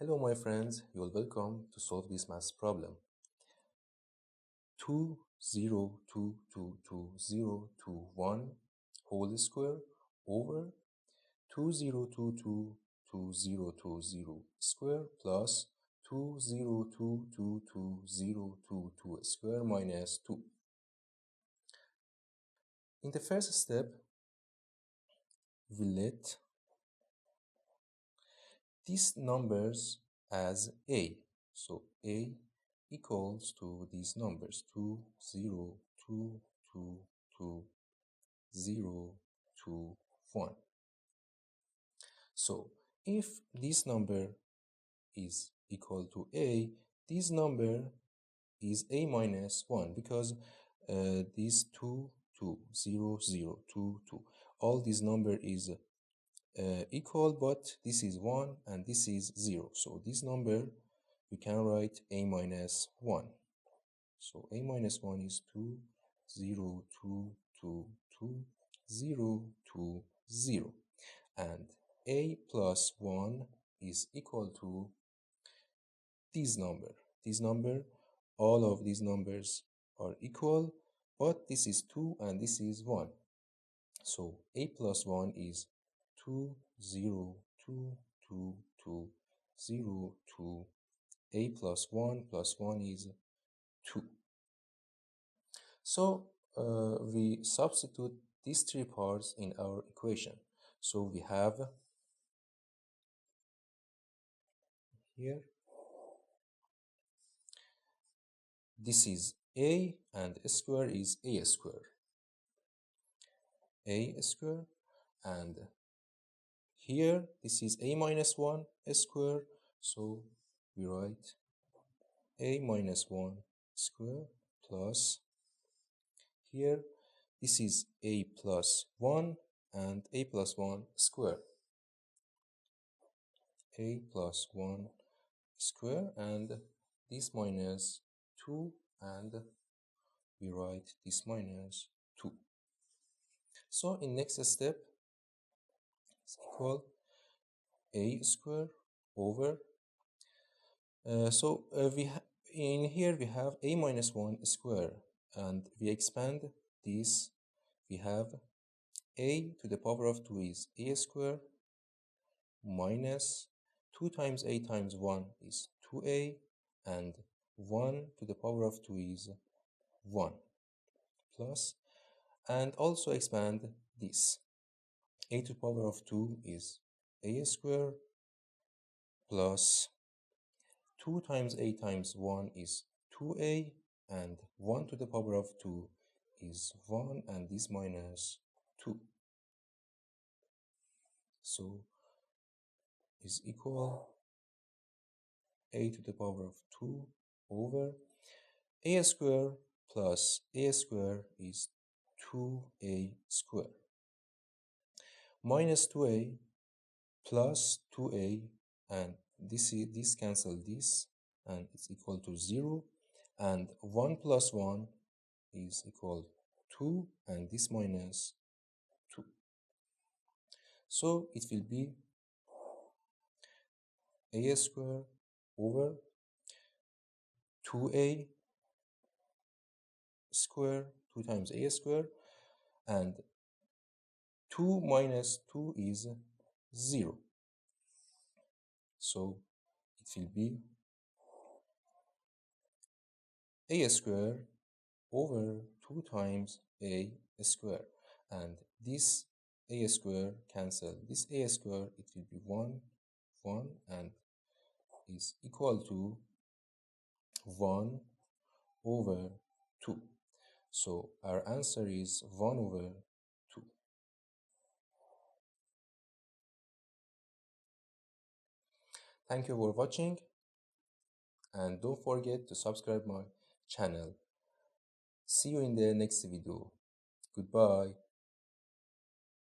Hello my friends, you are welcome to solve this math problem. 20222021 whole square over 20222020 square plus 20222022 square minus 2. In the first step, we let these numbers as a. So a equals to these numbers 20222021. So if this number is equal to a, this number is a minus 1 because these 2, all this number is equal, but this is 1 and this is 0. So this number we can write a minus 1. So a minus 1 is 2, 0, 2, 2, 2, 0, 2, 0. And a plus 1 is equal to this number. This number, all of these numbers are equal, but this is 2 and this is 1. So a plus 1 is 2, 0, 2, 2, 2, 0, 2. A plus 1 is 2. So we substitute these three parts in our equation. So we have here, this is a and a square is a square. A square, and here this is a minus 1 square, so we write a minus 1 square plus, here this is a plus 1 and a plus 1 square. A plus 1 square, and this minus 2, and we write this minus 2. So in next step, it's equal a square over, in here we have a minus 1 square, and we expand this, we have a to the power of 2 is a square minus 2 times a times 1 is 2a, and 1 to the power of 2 is 1 plus, and also expand this. A to the power of 2 is a square plus 2 times a times 1 is 2a, and 1 to the power of 2 is 1, and this minus 2. So is equal a to the power of 2 over a square plus a square is 2a square minus 2a plus 2a, and this cancel this, and it's equal to 0, and 1 plus 1 is equal 2, and this minus 2. So it will be a square over 2a square, 2 times a square, and 2 minus 2 is 0. So it will be a square over 2 times a square, and this a square cancel this a square, it will be 1, and is equal to 1 over 2. So our answer is 1 over 2. Thank you for watching, and don't forget to subscribe my channel. See you in the next video. Goodbye.